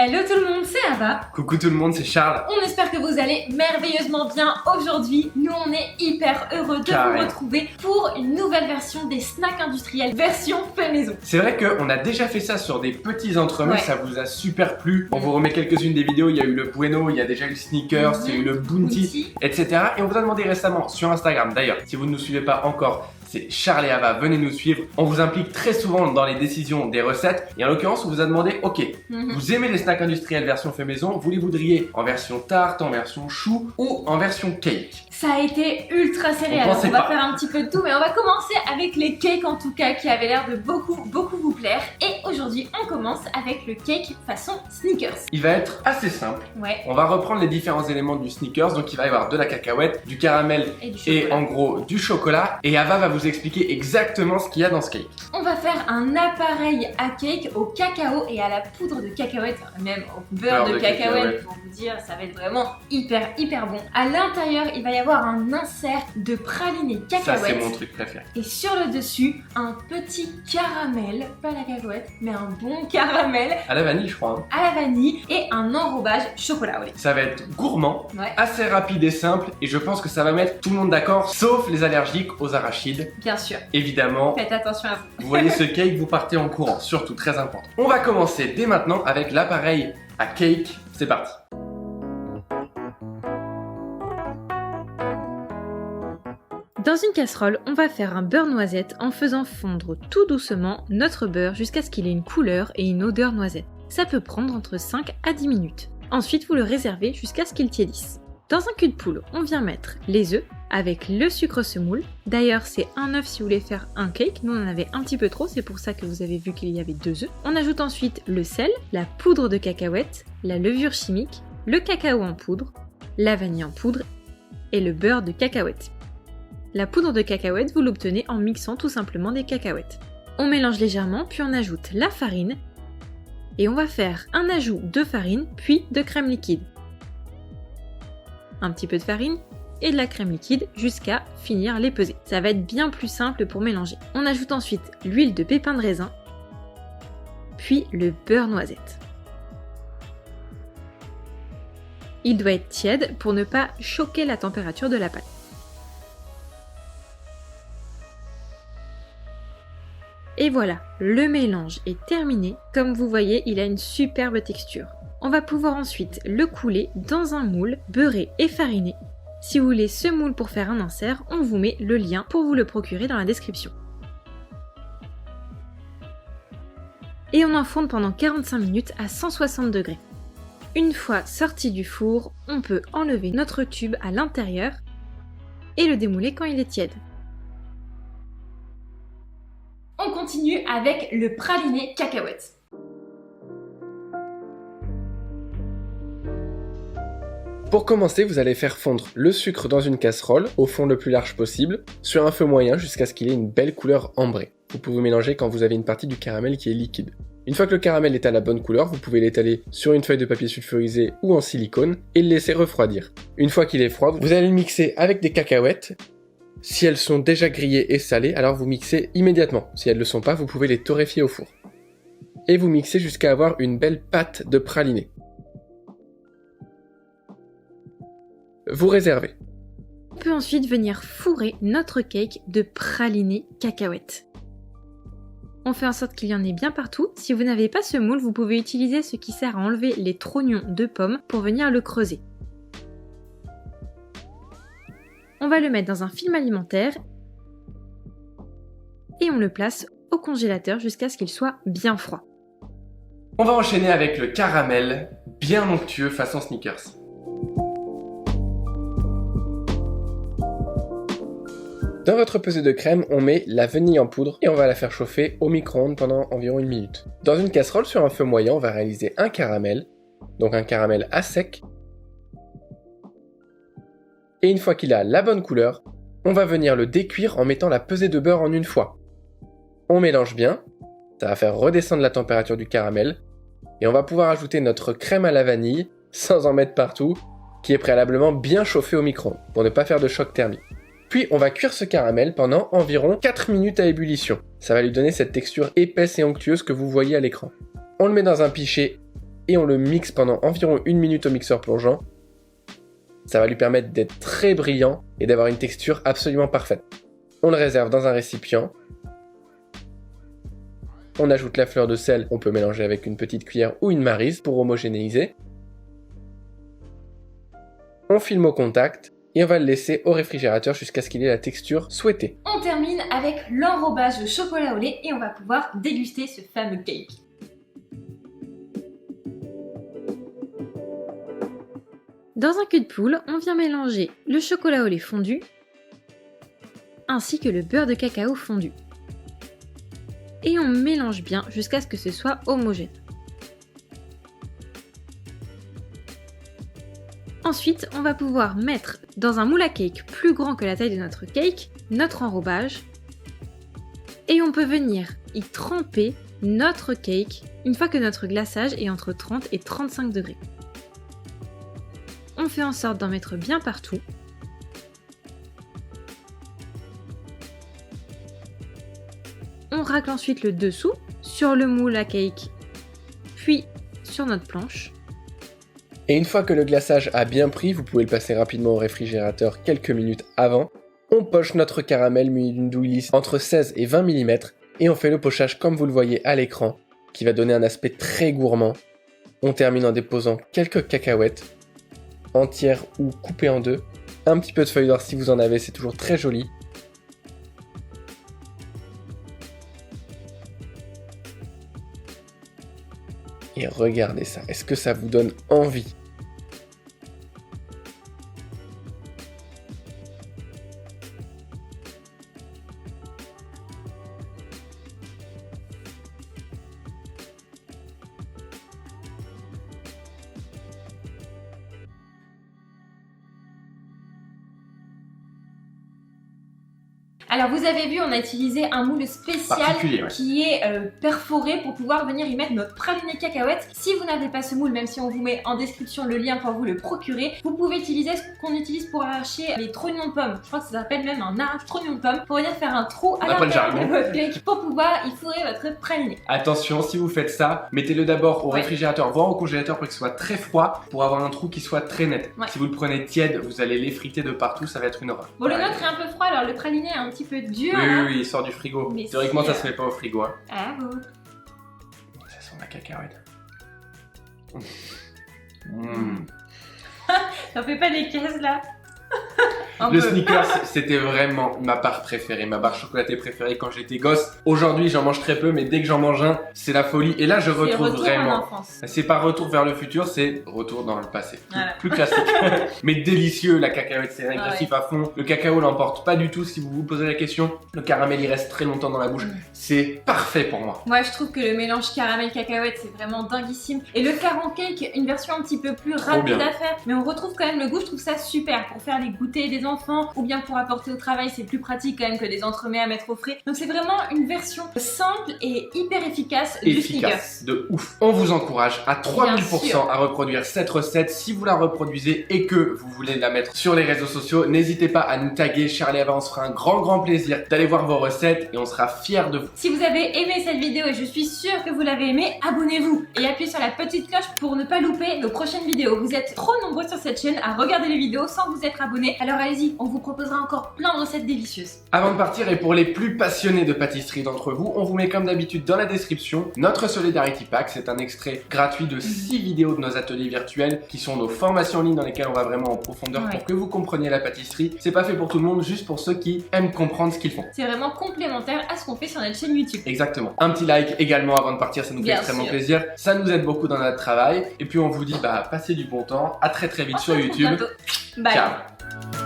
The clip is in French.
Hello tout le monde, c'est Ava. Coucou tout le monde, c'est Charles. On espère que vous allez merveilleusement bien aujourd'hui. Nous, on est hyper heureux de vous retrouver pour une nouvelle version des snacks industriels, version fait maison. C'est vrai qu'on a déjà fait ça sur des petits entremets, ça vous a super plu. On vous remet quelques-unes des vidéos, il y a eu le Bueno, il y a déjà eu le Snickers, il y a eu le Bounty, etc. Et on vous a demandé récemment sur Instagram, d'ailleurs, si vous ne nous suivez pas encore, c'est Charles et Ava, venez nous suivre. On vous implique très souvent dans les décisions des recettes. Et en l'occurrence, on vous a demandé, ok, vous aimez les snacks industriels version fait maison, vous les voudriez en version tarte, en version chou ou en version cake? Ça a été ultra serré, alors on va faire un petit peu de tout, mais on va commencer avec les cakes en tout cas, qui avaient l'air de beaucoup vous plaire. Et aujourd'hui, on commence avec le cake façon Snickers. Il va être assez simple. On va reprendre les différents éléments du Snickers, donc il va y avoir de la cacahuète, du caramel et en gros du chocolat. Et Ava va vous expliquer exactement ce qu'il y a dans ce cake. On va faire un appareil à cake au cacao et à la poudre de cacahuète, même au beurre de cacahuète pour vous dire, ça va être vraiment hyper bon. À l'intérieur, il va y avoir un insert de praliné cacahuète. Ça, c'est mon truc préféré. Et sur le dessus, un petit caramel, pas la cacahuète, mais un bon caramel. À la vanille, je crois. À la vanille et un enrobage chocolat au lait. Ça va être gourmand, assez rapide et simple, et je pense que ça va mettre tout le monde d'accord, sauf les allergiques aux arachides. Bien sûr. Évidemment. Faites attention à vous. Vous voyez ce cake, vous partez en courant, surtout très important. On va commencer dès maintenant avec l'appareil à cake. C'est parti. Dans une casserole, on va faire un beurre noisette en faisant fondre tout doucement notre beurre jusqu'à ce qu'il ait une couleur et une odeur noisette. Ça peut prendre entre 5 à 10 minutes. Ensuite, vous le réservez jusqu'à ce qu'il tiédisse. Dans un cul de poule, on vient mettre les œufs avec le sucre semoule. D'ailleurs, c'est un œuf si vous voulez faire un cake. Nous, on en avait un petit peu trop, c'est pour ça que vous avez vu qu'il y avait 2 œufs. On ajoute ensuite le sel, la poudre de cacahuète, la levure chimique, le cacao en poudre, la vanille en poudre et le beurre de cacahuète. La poudre de cacahuète, vous l'obtenez en mixant tout simplement des cacahuètes. On mélange légèrement, puis on ajoute la farine et on va faire un ajout de farine, puis de crème liquide. Un petit peu de farine et de la crème liquide jusqu'à finir les peser. Ça va être bien plus simple pour mélanger. On ajoute ensuite l'huile de pépins de raisin, puis le beurre noisette. Il doit être tiède pour ne pas choquer la température de la pâte. Et voilà, le mélange est terminé. Comme vous voyez, il a une superbe texture. On va pouvoir ensuite le couler dans un moule beurré et fariné. Si vous voulez ce moule pour faire un insert, on vous met le lien pour vous le procurer dans la description. Et on enfourne pendant 45 minutes à 160 degrés. Une fois sorti du four, on peut enlever notre tube à l'intérieur et le démouler quand il est tiède. On continue avec le praliné cacahuète. Pour commencer, vous allez faire fondre le sucre dans une casserole, au fond le plus large possible, sur un feu moyen jusqu'à ce qu'il ait une belle couleur ambrée. Vous pouvez mélanger quand vous avez une partie du caramel qui est liquide. Une fois que le caramel est à la bonne couleur, vous pouvez l'étaler sur une feuille de papier sulfurisé ou en silicone et le laisser refroidir. Une fois qu'il est froid, vous allez le mixer avec des cacahuètes. Si elles sont déjà grillées et salées, alors vous mixez immédiatement. Si elles ne le sont pas, vous pouvez les torréfier au four. Et vous mixez jusqu'à avoir une belle pâte de praliné. Vous réservez. On peut ensuite venir fourrer notre cake de praliné cacahuète. On fait en sorte qu'il y en ait bien partout. Si vous n'avez pas ce moule, vous pouvez utiliser ce qui sert à enlever les trognons de pommes pour venir le creuser. On va le mettre dans un film alimentaire et on le place au congélateur jusqu'à ce qu'il soit bien froid. On va enchaîner avec le caramel bien onctueux façon Snickers. Dans votre pesée de crème, on met la vanille en poudre et on va la faire chauffer au micro-ondes pendant environ 1 minute. Dans une casserole sur un feu moyen, on va réaliser un caramel, donc un caramel à sec. Et une fois qu'il a la bonne couleur, on va venir le décuire en mettant la pesée de beurre en une fois. On mélange bien, ça va faire redescendre la température du caramel, et on va pouvoir ajouter notre crème à la vanille, sans en mettre partout, qui est préalablement bien chauffée au micro-ondes, pour ne pas faire de choc thermique. Puis on va cuire ce caramel pendant environ 4 minutes à ébullition. Ça va lui donner cette texture épaisse et onctueuse que vous voyez à l'écran. On le met dans un pichet et on le mixe pendant environ 1 minute au mixeur plongeant. Ça va lui permettre d'être très brillant et d'avoir une texture absolument parfaite. On le réserve dans un récipient. On ajoute la fleur de sel, on peut mélanger avec une petite cuillère ou une maryse pour homogénéiser. On filme au contact et on va le laisser au réfrigérateur jusqu'à ce qu'il ait la texture souhaitée. On termine avec l'enrobage de chocolat au lait et on va pouvoir déguster ce fameux cake. Dans un cul de poule, on vient mélanger le chocolat au lait fondu ainsi que le beurre de cacao fondu. Et on mélange bien jusqu'à ce que ce soit homogène. Ensuite, on va pouvoir mettre dans un moule à cake plus grand que la taille de notre cake, notre enrobage. Et on peut venir y tremper notre cake une fois que notre glaçage est entre 30 et 35 degrés. On fait en sorte d'en mettre bien partout. On racle ensuite le dessous sur le moule à cake, puis sur notre planche. Et une fois que le glaçage a bien pris, vous pouvez le passer rapidement au réfrigérateur quelques minutes avant. On poche notre caramel muni d'une douille lisse entre 16 et 20 mm et on fait le pochage comme vous le voyez à l'écran, qui va donner un aspect très gourmand. On termine en déposant quelques cacahuètes, entières ou coupées en deux. Un petit peu de feuilles d'or si vous en avez, c'est toujours très joli. Et regardez ça, est-ce que ça vous donne envie ? Alors vous avez vu, on a utilisé un moule spécial qui est perforé pour pouvoir venir y mettre notre praliné cacahuète. Si vous n'avez pas ce moule, même si on vous met en description le lien pour vous le procurer, vous pouvez utiliser ce qu'on utilise pour arracher les trognons de pommes. Je crois que ça s'appelle même un arrache-trognon de pommes pour venir faire un trou à l'intérieur de votre cake pour pouvoir y fourrer votre praliné. Attention, si vous faites ça, mettez-le d'abord au réfrigérateur, voire au congélateur pour qu'il soit très froid, pour avoir un trou qui soit très net. Si vous le prenez tiède, vous allez l'effriter de partout, ça va être une horreur. Bon, le nôtre est un peu froid, alors le praliné est un petit peu dur. Oui, il sort du frigo. Mais théoriquement, ça se met pas au frigo. Hein. Ah bon. Ça sent la cacahuète. T'en fais pas des caisses là. Le Snickers, c'était vraiment ma part préférée, ma barre chocolatée préférée quand j'étais gosse. Aujourd'hui, j'en mange très peu, mais dès que j'en mange un, c'est la folie. Et là, je retrouve vraiment. C'est pas retour vers le futur, c'est retour dans le passé. Voilà. Plus classique. Mais délicieux, la cacahuète, c'est agressif à fond. Le cacao l'emporte pas du tout si vous vous posez la question. Le caramel, il reste très longtemps dans la bouche. C'est parfait pour moi. Moi, je trouve que le mélange caramel-cacahuète, c'est vraiment dinguissime. Et le caron cake, une version un petit peu plus rapide à faire. Mais on retrouve quand même le goût, je trouve ça super pour faire les goûters des enfants ou bien pour apporter au travail, c'est plus pratique quand même que des entremets à mettre au frais. Donc c'est vraiment une version simple et hyper efficace du Snickers. De ouf. On vous encourage à 3000% à reproduire cette recette. Si vous la reproduisez et que vous voulez la mettre sur les réseaux sociaux, n'hésitez pas à nous taguer. Charlie Ava, on se fera un grand plaisir d'aller voir vos recettes et on sera fiers de vous. Si vous avez aimé cette vidéo et je suis sûre que vous l'avez aimé, abonnez-vous et appuyez sur la petite cloche pour ne pas louper nos prochaines vidéos. Vous êtes trop nombreux sur cette chaîne à regarder les vidéos sans vous être abonnés. Alors allez-y, on vous proposera encore plein de recettes délicieuses. Avant de partir et pour les plus passionnés de pâtisserie d'entre vous, on vous met comme d'habitude dans la description notre Solidarity Pack. C'est un extrait gratuit de 6 vidéos de nos ateliers virtuels qui sont nos formations en ligne dans lesquelles on va vraiment en profondeur pour que vous compreniez la pâtisserie. C'est pas fait pour tout le monde, juste pour ceux qui aiment comprendre ce qu'ils font. C'est vraiment complémentaire à ce qu'on fait sur notre chaîne YouTube. Exactement. Un petit like également avant de partir, ça nous fait extrêmement plaisir. Ça nous aide beaucoup dans notre travail. Et puis on vous dit passez du bon temps. À très vite sur YouTube. Bye. Ciao.